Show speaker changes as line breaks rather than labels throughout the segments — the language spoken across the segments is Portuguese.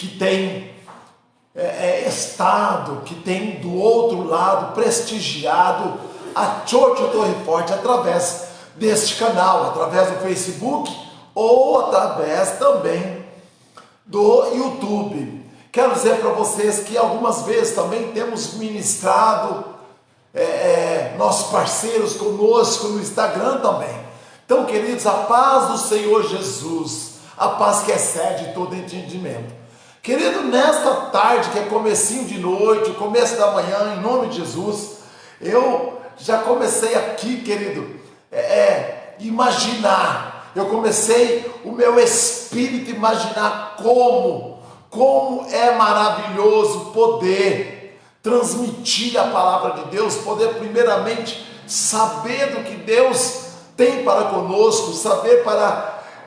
que tem estado, que tem do outro lado prestigiado a Church Torre Forte através deste canal, através do Facebook ou através também do YouTube. Quero dizer para vocês que algumas vezes também temos ministrado nossos parceiros conosco no Instagram também. Então, queridos, a paz do Senhor Jesus, a paz que excede todo entendimento. Querido, nesta tarde, que é comecinho de noite, o começo da manhã, em nome de Jesus, eu já comecei aqui, querido, imaginar. Eu comecei o meu espírito imaginar como é maravilhoso poder transmitir a palavra de Deus, poder primeiramente saber do que Deus tem para conosco, saber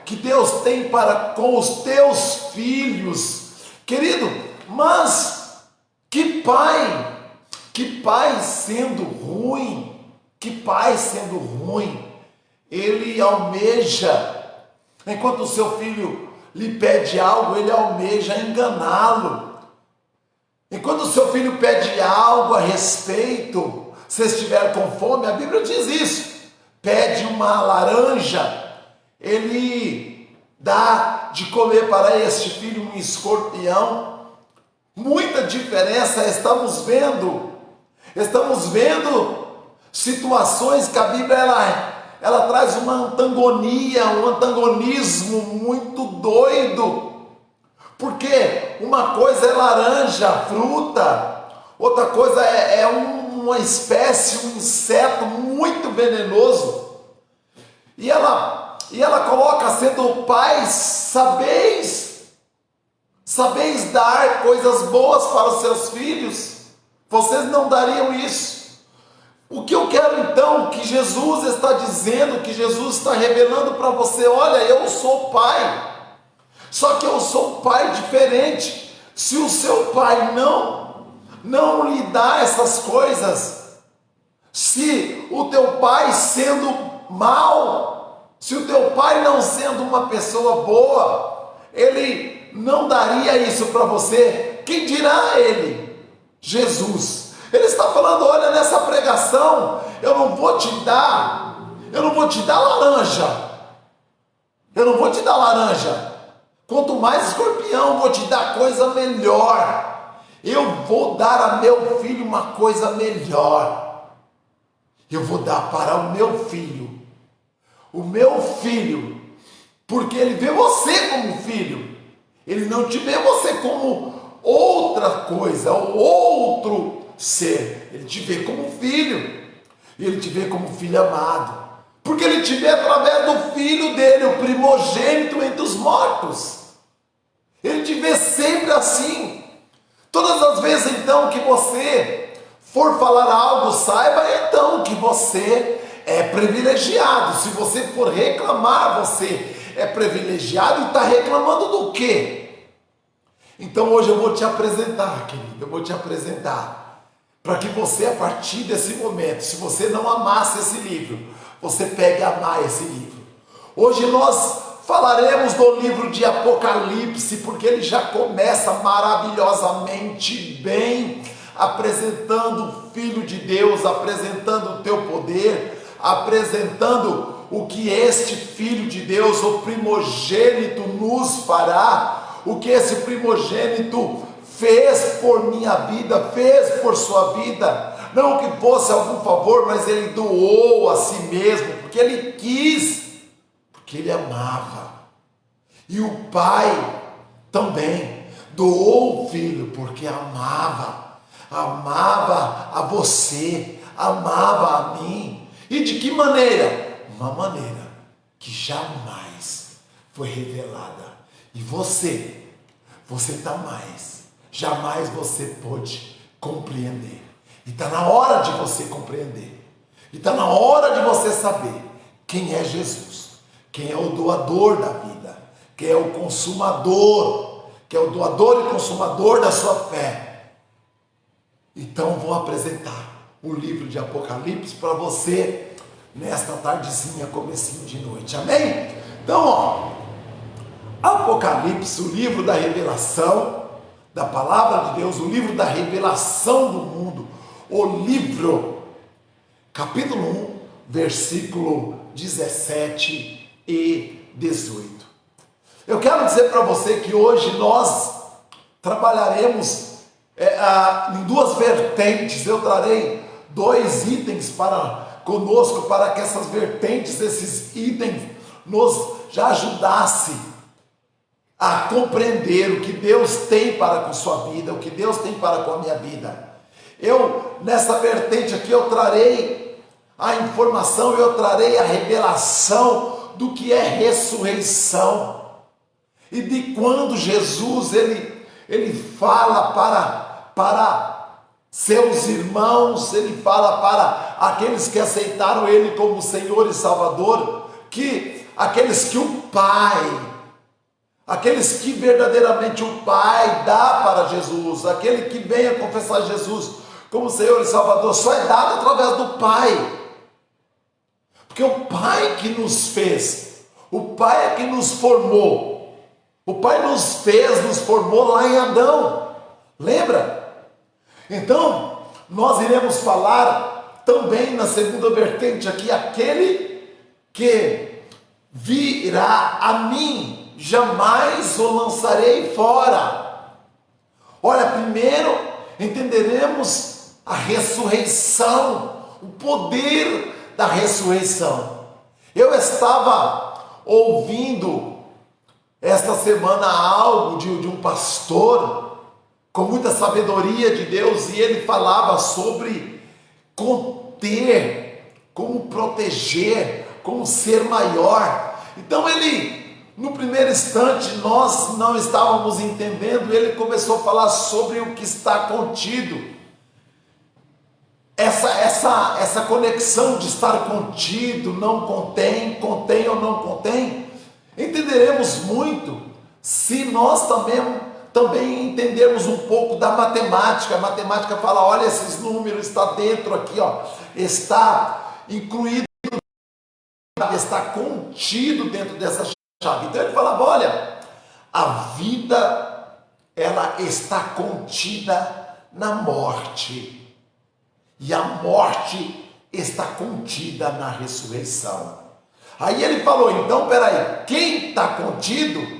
que Deus tem para com os teus filhos. Querido, mas que pai sendo ruim, ele almeja, enquanto o seu filho lhe pede algo, ele almeja enganá-lo. Enquanto o seu filho pede algo a respeito, se estiver com fome, a Bíblia diz isso, pede uma laranja, ele dá de comer para este filho um escorpião. Muita diferença estamos vendo situações que a Bíblia ela traz uma antagonia, um antagonismo muito doido, porque uma coisa é laranja, fruta, outra coisa é uma espécie, um inseto muito venenoso, e ela coloca, sendo pais, sabeis dar coisas boas para os seus filhos, vocês não dariam isso. O que eu quero então, que Jesus está dizendo, que Jesus está revelando para você, olha, eu sou pai, só que eu sou um pai diferente. Se o seu pai não lhe dá essas coisas, se o teu pai sendo mau, se o teu pai não sendo uma pessoa boa, ele não daria isso para você, quem dirá ele? Jesus. Ele está falando, olha, nessa pregação, eu não vou te dar laranja, quanto mais escorpião, eu vou te dar coisa melhor, eu vou dar a meu filho uma coisa melhor, eu vou dar para o meu filho, porque ele vê você como filho, ele não te vê você como outra coisa, outro ser, ele te vê como filho, ele te vê como filho amado, porque ele te vê através do filho dele, o primogênito entre os mortos, ele te vê sempre assim. Todas as vezes então que você for falar algo, saiba então que você é privilegiado. Se você for reclamar, você é privilegiado e está reclamando do quê? Então hoje eu vou te apresentar, querido, para que você, a partir desse momento, se você não amasse esse livro, você pegue a amar esse livro. Hoje nós falaremos do livro de Apocalipse, porque ele já começa maravilhosamente bem, apresentando o Filho de Deus, apresentando o teu poder, apresentando o que este Filho de Deus, o primogênito, nos fará, o que esse primogênito fez por minha vida, fez por sua vida, não que fosse algum favor, mas ele doou a si mesmo, porque ele quis, porque ele amava. E o Pai também doou o Filho, porque amava a você, amava a mim. E de que maneira? Uma maneira que jamais foi revelada. E você está jamais você pôde compreender. E está na hora de você compreender. E está na hora de você saber quem é Jesus, quem é o doador da vida, quem é o consumador, que é o doador e consumador da sua fé. Então vou apresentar o livro de Apocalipse para você nesta tardezinha, comecinho de noite, amém? Então, Apocalipse, o livro da revelação, da palavra de Deus, o livro da revelação do mundo, o livro, capítulo 1, versículo 17 e 18. Eu quero dizer para você que hoje nós trabalharemos em duas vertentes. Eu trarei 2 itens conosco, para que essas vertentes, esses itens, nos já ajudasse a compreender o que Deus tem para com sua vida, o que Deus tem para com a minha vida. Nessa vertente aqui, eu trarei a informação, eu trarei a revelação do que é ressurreição, e de quando Jesus, ele fala para seus irmãos, ele fala para aqueles que aceitaram ele como Senhor e Salvador, que aqueles que o Pai, aqueles que verdadeiramente o Pai dá para Jesus, aquele que vem a confessar Jesus como Senhor e Salvador, só é dado através do Pai, porque o Pai que nos fez, o Pai é que nos formou, o Pai nos fez, nos formou lá em Adão, lembra? Então, nós iremos falar também na segunda vertente aqui, aquele que virá a mim, jamais o lançarei fora. Olha, primeiro entenderemos a ressurreição, o poder da ressurreição. Eu estava ouvindo esta semana algo de um pastor com muita sabedoria de Deus, e ele falava sobre conter, como proteger, como ser maior. Então no primeiro instante, nós não estávamos entendendo, ele começou a falar sobre o que está contido, essa conexão de estar contido, não contém ou não contém. Entenderemos muito se nós também entendermos um pouco da matemática. A matemática fala, olha, esses números está dentro aqui, ó, está incluído, está contido dentro dessa chave. Então ele falava, olha, a vida, ela está contida na morte, e a morte está contida na ressurreição. Aí ele falou, então peraí, quem está contido?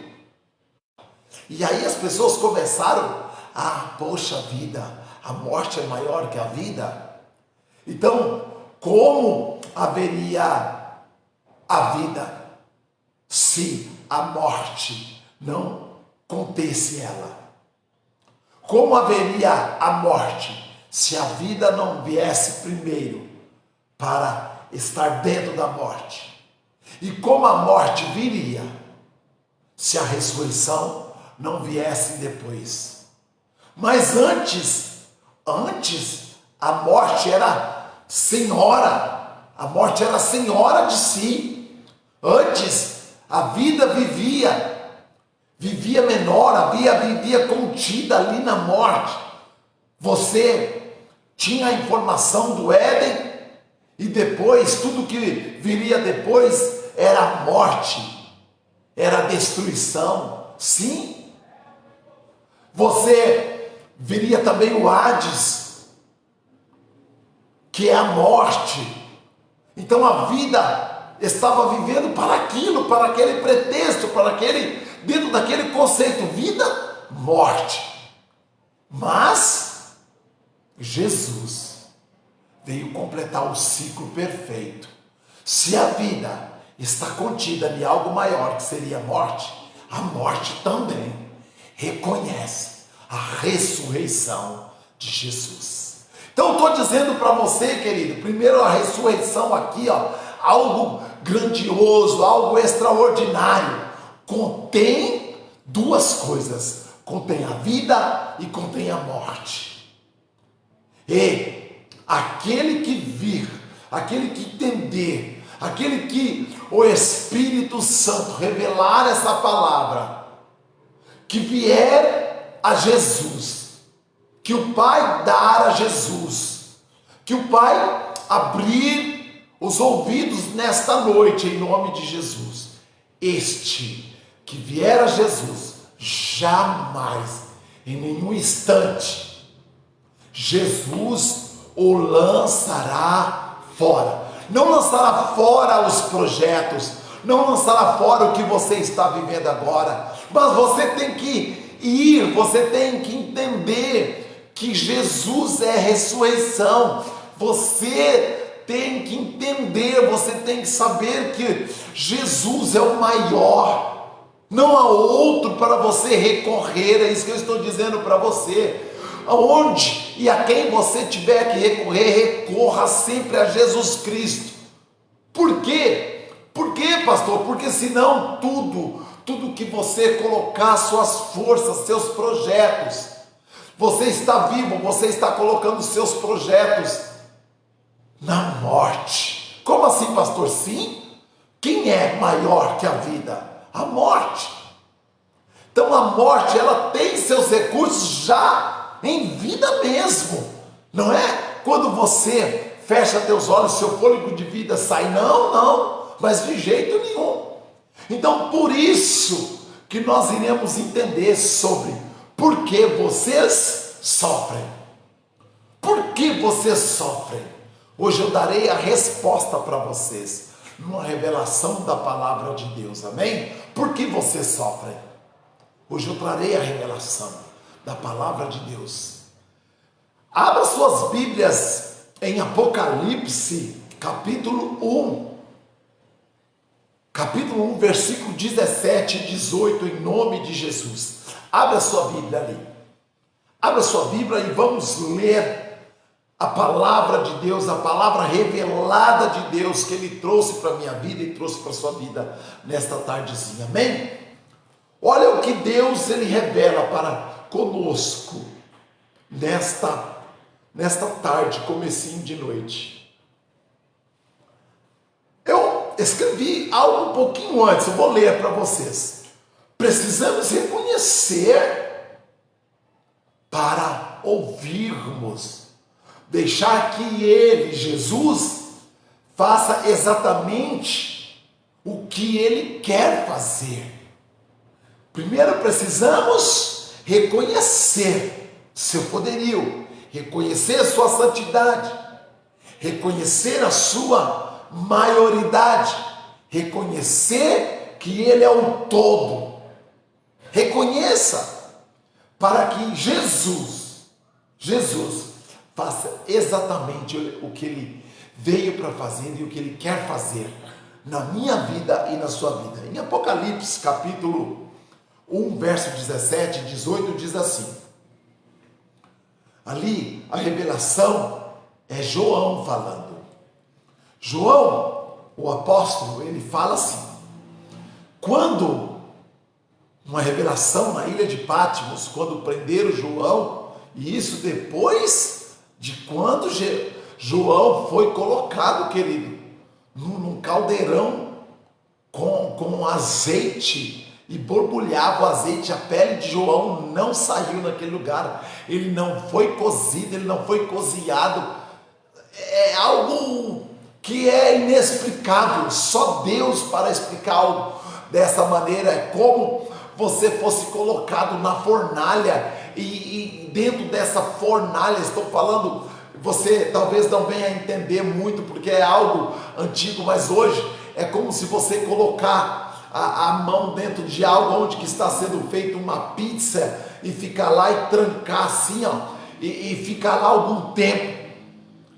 E aí as pessoas começaram, poxa vida, a morte é maior que a vida? Então, como haveria a vida se a morte não contesse ela? Como haveria a morte se a vida não viesse primeiro para estar dentro da morte? E como a morte viria se a ressurreição não viesse depois? Mas antes a morte era senhora, a morte era senhora de si. Antes a vida vivia menor, vivia contida ali na morte. Você tinha a informação do Éden, e depois, tudo que viria depois era a morte, era a destruição. Sim, você viria também o Hades, que é a morte. Então a vida estava vivendo para aquilo, para aquele pretexto, dentro daquele conceito, vida, morte. Mas Jesus veio completar o ciclo perfeito. Se a vida está contida em algo maior, que seria a morte também reconhece a ressurreição de Jesus. Então eu estou dizendo para você, querido, primeiro a ressurreição aqui, ó, algo grandioso, algo extraordinário, contém duas coisas, contém a vida e contém a morte. E aquele que vir, aquele que entender, aquele que o Espírito Santo revelar essa palavra, que vier a Jesus, que o Pai dar a Jesus, que o Pai abrir os ouvidos nesta noite em nome de Jesus, este que vier a Jesus, jamais em nenhum instante, Jesus o lançará fora. Não lançará fora os projetos, não lançará fora o que você está vivendo agora, mas você tem que ir, você tem que entender que Jesus é ressurreição. Você tem que entender, você tem que saber que Jesus é o maior. Não há outro para você recorrer, é isso que eu estou dizendo para você. Aonde e a quem você tiver que recorrer, recorra sempre a Jesus Cristo. Por quê? Por quê, pastor? Porque senão tudo que você colocar, suas forças, seus projetos, você está vivo, você está colocando seus projetos na morte. Como assim, pastor? Sim. Quem é maior que a vida? A morte. Então a morte, ela tem seus recursos já em vida mesmo, não é? Quando você fecha teus olhos, seu fôlego de vida sai, não, mas de jeito nenhum. Então por isso que nós iremos entender sobre por que vocês sofrem. Por que vocês sofrem? Hoje eu darei a resposta para vocês, numa revelação da palavra de Deus, amém? Por que vocês sofrem? Hoje eu trarei a revelação da palavra de Deus. Abra suas Bíblias em Apocalipse, capítulo 1. Capítulo 1, versículo 17 e 18, em nome de Jesus. Abra sua Bíblia ali. Abra sua Bíblia e vamos ler a palavra de Deus, a palavra revelada de Deus que Ele trouxe para a minha vida e trouxe para a sua vida nesta tardezinha, amém? Olha o que Deus Ele revela para conosco nesta tarde, comecinho de noite. Eu escrevi algo um pouquinho antes, eu vou ler para vocês. Precisamos reconhecer para ouvirmos, deixar que Ele, Jesus, faça exatamente o que Ele quer fazer. Primeiro precisamos reconhecer seu poderio, reconhecer sua santidade, reconhecer a sua maioridade, reconhecer que Ele é o todo. Reconheça para que Jesus faça exatamente o que Ele veio para fazer e o que Ele quer fazer na minha vida e na sua vida. Em Apocalipse, capítulo 1, verso 17 e 18, diz assim. Ali, a revelação é João falando. João, o apóstolo, ele fala assim. Quando uma revelação na ilha de Patmos, quando prenderam João, e isso depois de quando João foi colocado, querido, num caldeirão com azeite, e borbulhava o azeite, a pele de João não saiu naquele lugar, ele não foi cozido, ele não foi cozinhado, é algo que é inexplicável, só Deus para explicar algo dessa maneira. É como você fosse colocado na fornalha, e dentro dessa fornalha, estou falando, você talvez não venha a entender muito, porque é algo antigo, mas hoje é como se você colocar a mão dentro de algo onde que está sendo feita uma pizza e ficar lá e trancar assim, ó, e ficar lá algum tempo.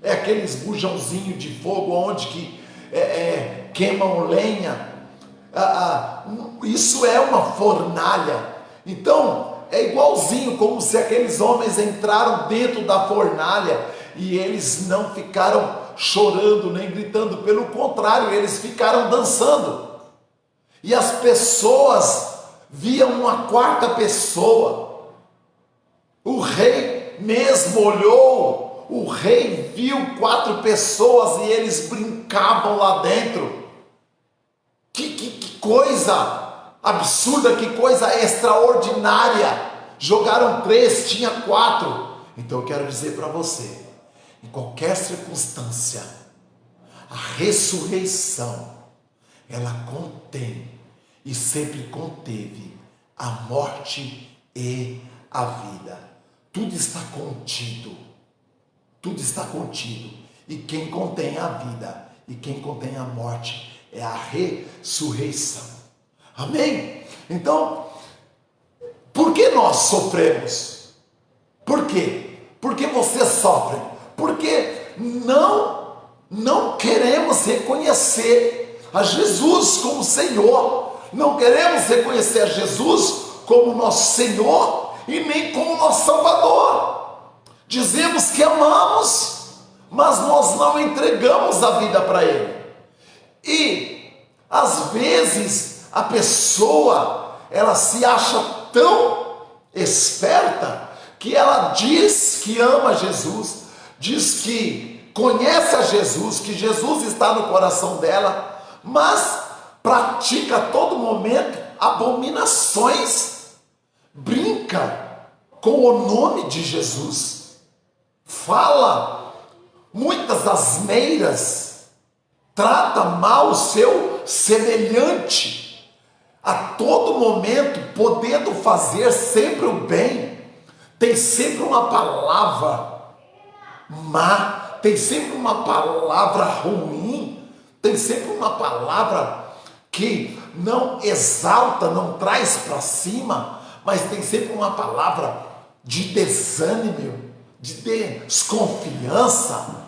É aqueles bujãozinhos de fogo onde que queimam lenha. Isso é uma fornalha. Então é igualzinho, como se aqueles homens entraram dentro da fornalha e eles não ficaram chorando nem gritando, pelo contrário, eles ficaram dançando. E as pessoas viam uma quarta pessoa. O rei mesmo olhou, o rei viu 4 pessoas e eles brincavam lá dentro. Que coisa absurda, que coisa extraordinária. Jogaram 3, tinha 4. Então eu quero dizer para você, em qualquer circunstância, a ressurreição, ela contém e sempre conteve a morte e a vida. Tudo está contido. Tudo está contido. E quem contém a vida e quem contém a morte é a ressurreição. Amém? Então, por que nós sofremos? Por quê? Porque você sofre. Porque não queremos reconhecer a Jesus como Senhor. Não queremos reconhecer a Jesus como nosso Senhor e nem como nosso Salvador. Dizemos que amamos, mas nós não entregamos a vida para Ele. E às vezes a pessoa, ela se acha tão esperta que ela diz que ama Jesus, diz que conhece a Jesus, que Jesus está no coração dela, mas pratica a todo momento abominações, brinca com o nome de Jesus, fala muitas asneiras, trata mal o seu semelhante, a todo momento podendo fazer sempre o bem, tem sempre uma palavra má, tem sempre uma palavra ruim, tem sempre uma palavra que não exalta, não traz para cima, mas tem sempre uma palavra de desânimo, de desconfiança,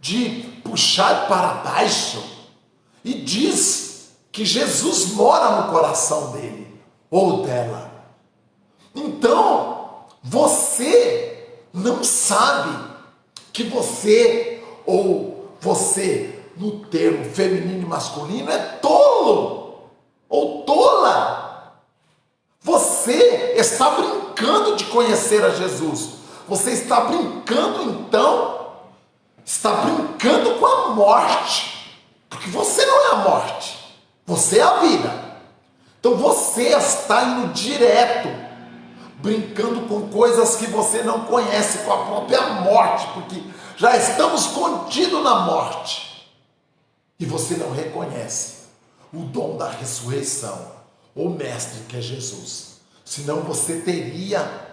de puxar para baixo, e diz que Jesus mora no coração dele ou dela. Então, você não sabe que você, ou você, no termo feminino e masculino, é tolo ou tola. Você está brincando de conhecer a Jesus. Você está brincando, então, está brincando com a morte, porque você não é a morte, você é a vida. Então você está indo direto, brincando com coisas que você não conhece, com a própria morte, porque já estamos contidos na morte, e você não reconhece o dom da ressurreição, o mestre que é Jesus. Senão você teria,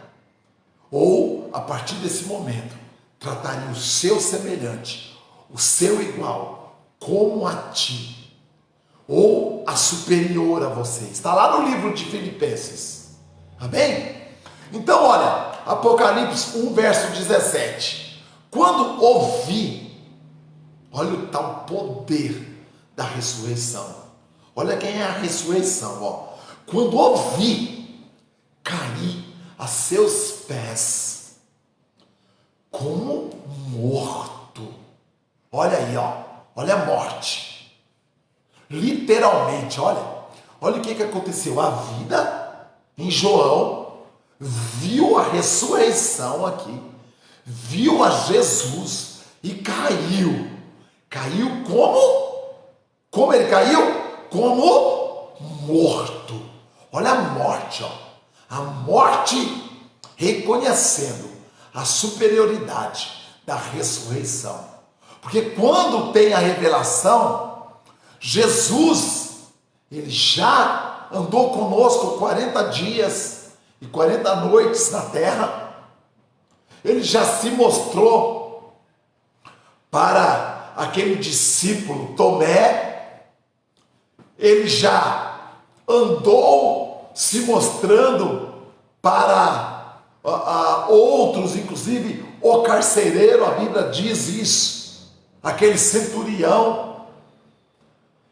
ou a partir desse momento, trataria o seu semelhante, o seu igual, como a ti, ou a superior a você. Está lá no livro de Filipenses. Amém? Então olha, Apocalipse 1, verso 17. Quando ouvi, olha o tal poder da ressurreição. Olha quem é a ressurreição, ó. Quando ouvi, caí a seus pés, como morto. Olha aí, ó. Olha a morte. Literalmente, olha o que aconteceu. A vida em João viu a ressurreição aqui, viu a Jesus e caiu. Caiu como ele caiu? Como morto. Olha a morte, ó. A morte reconhecendo a superioridade da ressurreição. Porque quando tem a revelação, Jesus, ele já andou conosco 40 dias e 40 noites na terra. Ele já se mostrou para aquele discípulo Tomé. Ele já andou se mostrando para outros, inclusive o carcereiro, a Bíblia diz isso, aquele centurião.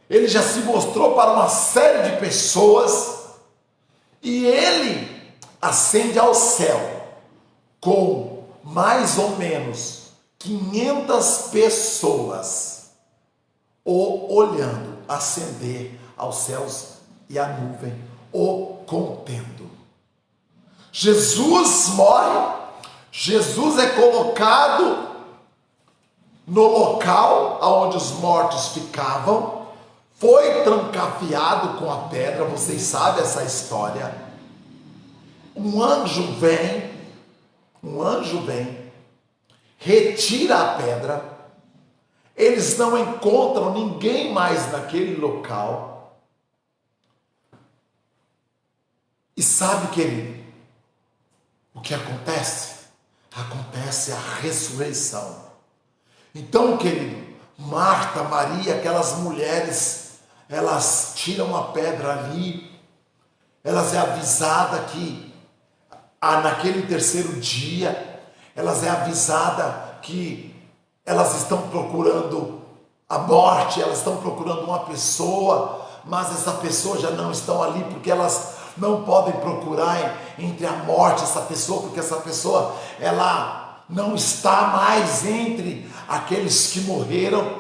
Ele já se mostrou para uma série de pessoas, e ele ascende ao céu com mais ou menos 500 pessoas o olhando ascender aos céus, e a nuvem o contendo. Jesus morre, Jesus é colocado no local onde os mortos ficavam, foi trancafiado com a pedra. Vocês sabem essa história. Um anjo vem, retira a pedra. Eles não encontram ninguém mais naquele local. E sabe, querido, o que acontece? Acontece a ressurreição. Então, querido, Marta, Maria, aquelas mulheres, elas tiram a pedra ali, elas é avisada que naquele terceiro dia, elas é avisada que elas estão procurando a morte, elas estão procurando uma pessoa, mas essa pessoa já não estão ali, porque elas não podem procurar entre a morte essa pessoa, porque essa pessoa, ela não está mais entre aqueles que morreram.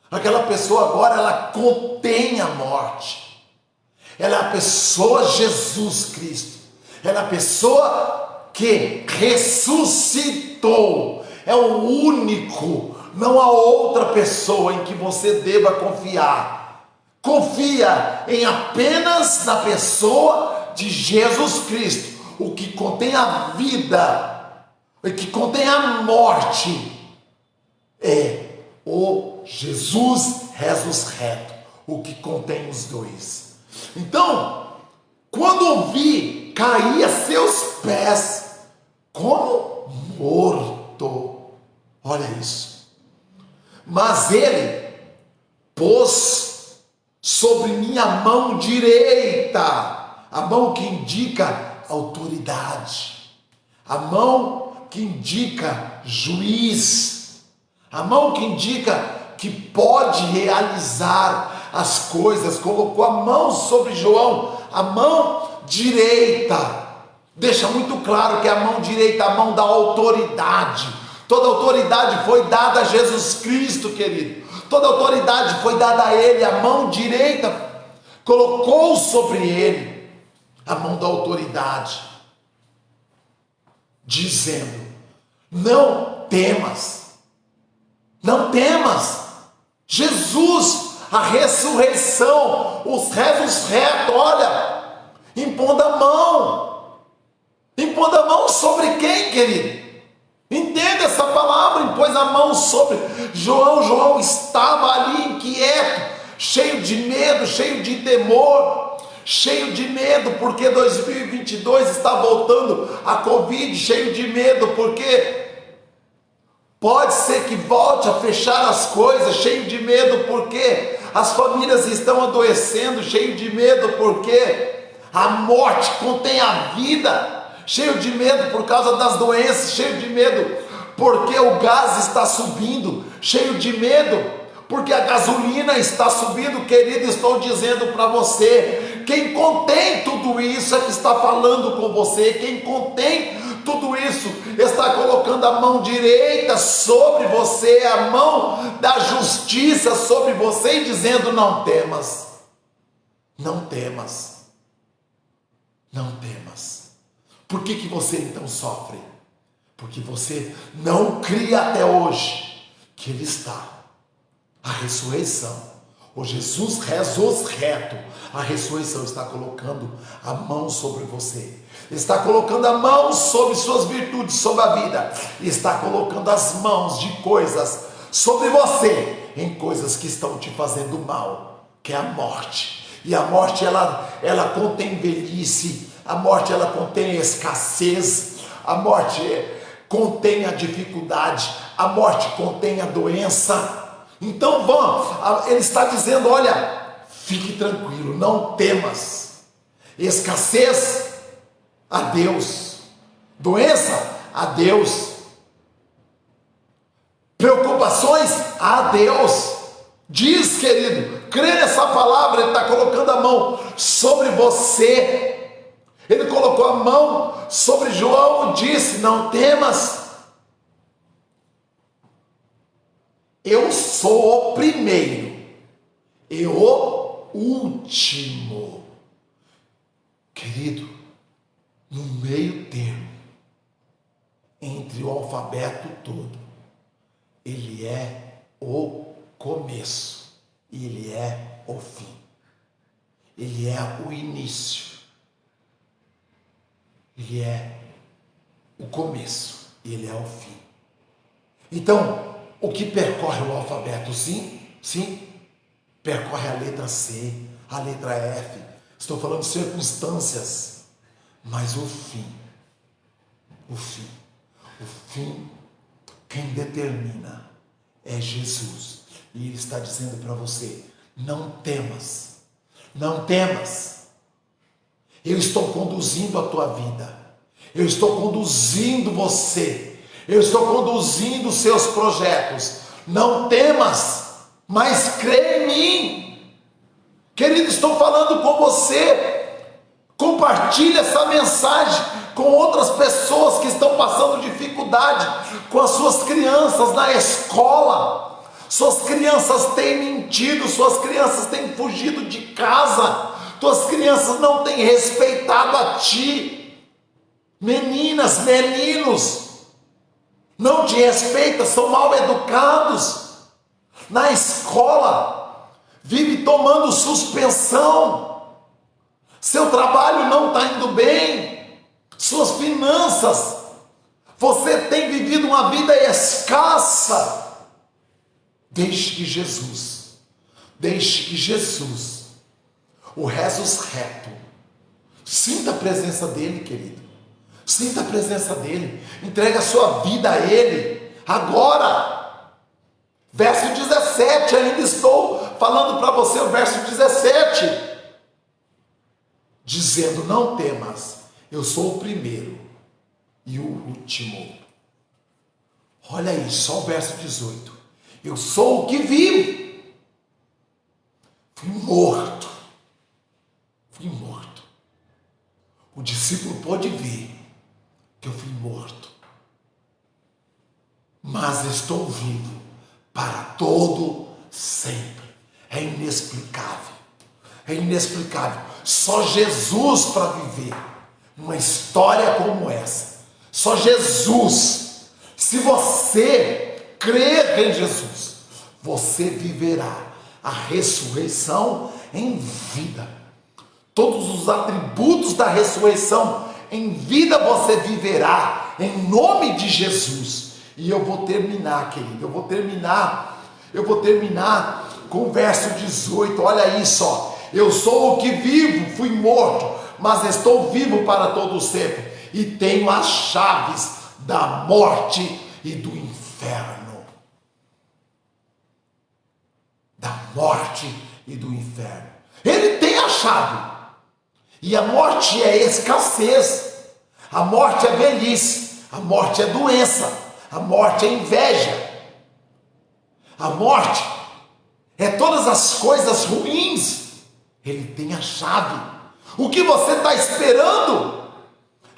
Aquela pessoa agora, ela contém a morte. Ela é a pessoa Jesus Cristo. Ela é a pessoa que ressuscitou. É o único, não há outra pessoa em que você deva confiar. Confia em apenas na pessoa de Jesus Cristo, o que contém a vida, o que contém a morte, é o Jesus ressurreto, o que contém os dois. Então, quando vi, caí a seus pés, como morto. Olha isso. Mas ele pôs sobre minha mão direita, a mão que indica autoridade, a mão que indica juiz, a mão que indica que pode realizar as coisas. Colocou a mão sobre João, a mão direita. Deixa muito claro que a mão direita, a mão da autoridade. Toda autoridade foi dada a Jesus Cristo, querido. Toda autoridade foi dada a ele. A mão direita colocou sobre ele a mão da autoridade, dizendo: não temas, não temas. Jesus, a ressurreição, os ressurretos, olha, impondo a mão sobre quem, querido? Entenda essa palavra, impôs a mão sobre João. João estava ali inquieto, cheio de medo, cheio de temor, cheio de medo, porque 2022 está voltando a Covid, cheio de medo, porque pode ser que volte a fechar as coisas, cheio de medo, porque as famílias estão adoecendo, cheio de medo, porque a morte contém a vida, cheio de medo por causa das doenças, cheio de medo porque o gás está subindo, cheio de medo porque a gasolina está subindo. Querido, estou dizendo para você, quem contém tudo isso é que está falando com você. Quem contém tudo isso está colocando a mão direita sobre você, a mão da justiça sobre você, e dizendo: não temas, não temas, não temas. Por que você então sofre? Porque você não cria até hoje que ele está. A ressurreição, o Jesus ressurreto, a ressurreição está colocando a mão sobre você, está colocando a mão sobre suas virtudes, sobre a vida, está colocando as mãos de coisas sobre você, em coisas que estão te fazendo mal, que é a morte. E a morte, ela contém velhice, a morte, ela contém escassez, a morte contém a dificuldade, a morte contém a doença. Então ele está dizendo: olha, fique tranquilo, não temas. Escassez, a Deus. Doença, a Deus. Preocupações, a Deus. Diz, querido, crê nessa palavra. Ele está colocando a mão sobre você. Ele colocou a mão sobre João e disse: não temas. Eu sou o primeiro e o último. Querido, no meio termo, entre o alfabeto todo, ele é o começo e ele é o fim. Ele é o início. Ele é o começo e ele é o fim. Então, o que percorre o alfabeto? Sim, percorre a letra C, a letra F. Estou falando de circunstâncias, mas o fim o fim. O fim, quem determina é Jesus. E Ele está dizendo para você, não temas, não temas. Eu estou conduzindo a tua vida, eu estou conduzindo você, eu estou conduzindo os seus projetos. Não temas, mas crê em mim. Querido, estou falando com você. Compartilhe essa mensagem com outras pessoas que estão passando dificuldade com as suas crianças na escola. Suas crianças têm mentido, suas crianças têm fugido de casa, tuas crianças não têm respeitado a ti. Meninas, meninos, não te respeitam, são mal educados. Na escola, vive tomando suspensão. Seu trabalho não está indo bem. Suas finanças, você tem vivido uma vida escassa. Deixe que Jesus, o rezo reto, sinta a presença dele, querido. Sinta a presença dele. Entregue a sua vida a ele. Agora. Verso 17. Ainda estou falando para você o verso 17. Dizendo, não temas. Eu sou o primeiro e o último. Olha aí, só o verso 18. Eu sou o que vivo. Fui morto. O discípulo pode ver que eu fui morto, mas estou vivo para todo sempre. É inexplicável, só Jesus para viver uma história como essa, só Jesus. Se você crer em Jesus, você viverá a ressurreição em vida. Todos os atributos da ressurreição em vida você viverá, em nome de Jesus. E eu vou terminar, querido, eu vou terminar com o verso 18, olha aí só. Eu sou o que vivo, fui morto, mas estou vivo para todo sempre, e tenho as chaves da morte e do inferno. Da morte e do inferno. Ele tem a chave. E a morte é escassez, a morte é velhice, a morte é doença, a morte é inveja, a morte é todas as coisas ruins. Ele tem a chave. O que você está esperando?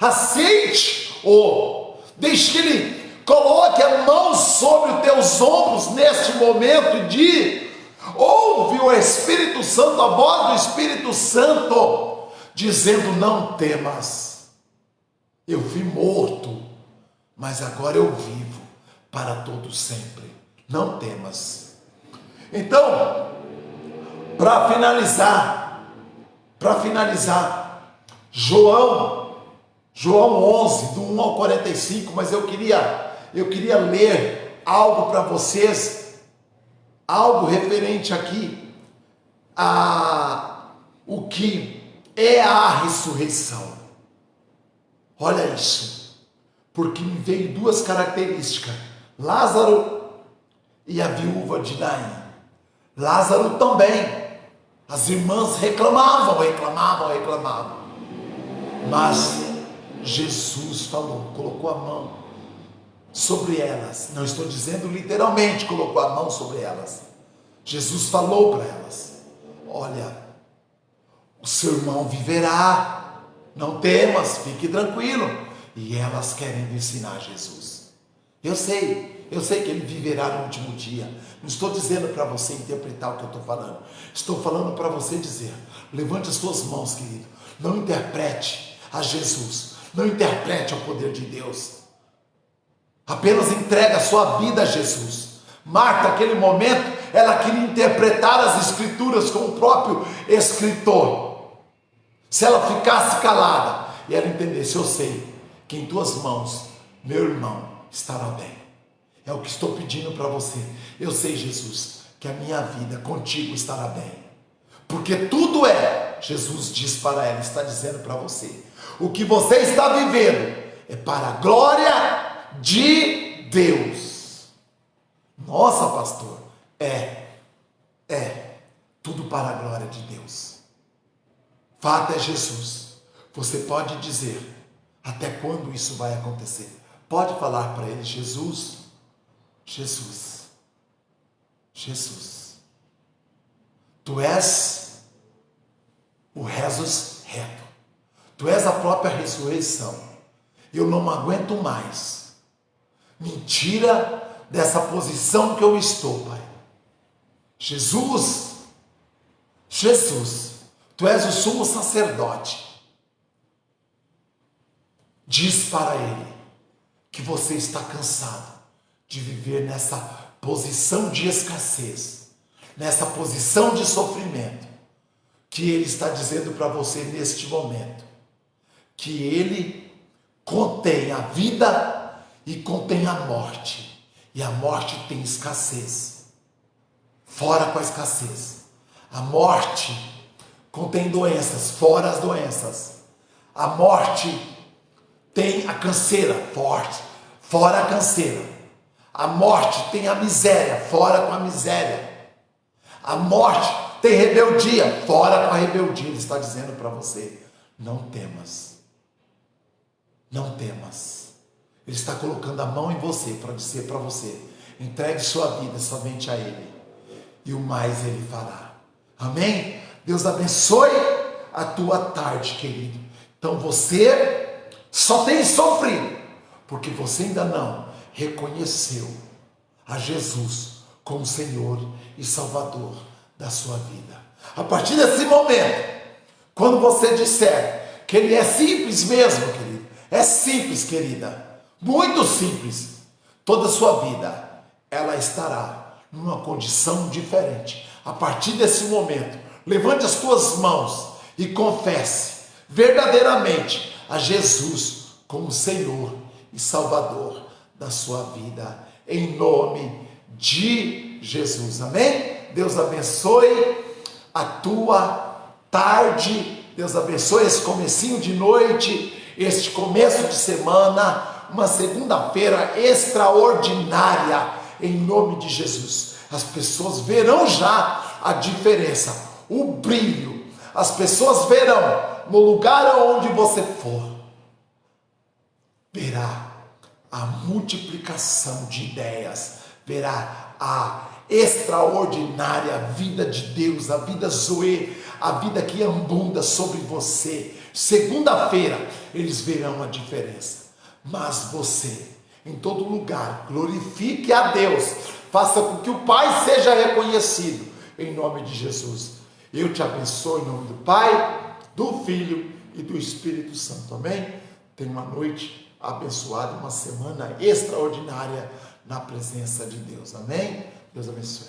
Aceite, ou deixe que Ele coloque a mão sobre os teus ombros neste momento e ouve o Espírito Santo, a voz do Espírito Santo, dizendo, não temas, eu fui morto, mas agora eu vivo para todo sempre, não temas. Então, para finalizar, João 11, do 1 ao 45, mas eu queria ler algo para vocês, algo referente aqui a o que é a ressurreição. Olha isso, porque me veio duas características: Lázaro e a viúva de Naim. Lázaro também, as irmãs reclamavam, mas Jesus falou, colocou a mão sobre elas. Não estou dizendo literalmente colocou a mão sobre elas. Jesus falou para elas, olha, o seu irmão viverá, não temas, fique tranquilo. E elas querem ensinar Jesus. Eu sei que ele viverá no último dia. Não estou dizendo para você interpretar o que eu estou falando. Estou falando para você dizer, levante as suas mãos, querido. Não interprete a Jesus, não interprete ao poder de Deus. Apenas entrega a sua vida a Jesus. Marta, naquele momento, ela queria interpretar as escrituras com o próprio escritor. Se ela ficasse calada e ela entendesse, eu sei que em tuas mãos meu irmão estará bem. É o que estou pedindo para você. Eu sei, Jesus, que a minha vida contigo estará bem, porque tudo é, Jesus diz para ela, está dizendo para você, o que você está vivendo é para a glória de Deus. Nossa, pastor, tudo para a glória de Deus. Fato é Jesus. Você pode dizer, até quando isso vai acontecer? Pode falar para ele, Jesus, Jesus, Jesus, tu és o resus reto, tu és a própria ressurreição, eu não aguento mais, me tira dessa posição que eu estou, Pai. Jesus, Jesus, tu és o sumo sacerdote, diz para ele que você está cansado de viver nessa posição de escassez, nessa posição de sofrimento, que ele está dizendo para você neste momento, que ele contém a vida e contém a morte, e a morte tem escassez. Fora com a escassez. A morte contém doenças, fora as doenças. A morte tem a canseira, forte, fora a canseira. A morte tem a miséria, fora com a miséria. A morte tem rebeldia, fora com a rebeldia. Ele está dizendo para você, não temas. Não temas. Ele está colocando a mão em você para dizer para você, entregue sua vida somente a Ele, e o mais Ele fará. Amém? Deus abençoe a tua tarde, querido. Então você só tem sofrido, porque você ainda não reconheceu a Jesus como Senhor e Salvador da sua vida. A partir desse momento, quando você disser que Ele é simples mesmo, querido, é simples, querida, muito simples, toda a sua vida, ela estará numa condição diferente. A partir desse momento, levante as tuas mãos e confesse verdadeiramente a Jesus como Senhor e Salvador da sua vida, em nome de Jesus, amém? Deus abençoe a tua tarde, Deus abençoe esse comecinho de noite, este começo de semana, uma segunda-feira extraordinária, em nome de Jesus. As pessoas verão já a diferença, o brilho, as pessoas verão no lugar onde você for, verá a multiplicação de ideias, verá a extraordinária vida de Deus, a vida Zoe, a vida que abunda sobre você. Segunda-feira eles verão a diferença, mas você, em todo lugar, glorifique a Deus, faça com que o Pai seja reconhecido, em nome de Jesus. Eu te abençoo em nome do Pai, do Filho e do Espírito Santo, amém? Tenha uma noite abençoada, uma semana extraordinária na presença de Deus, amém? Deus abençoe.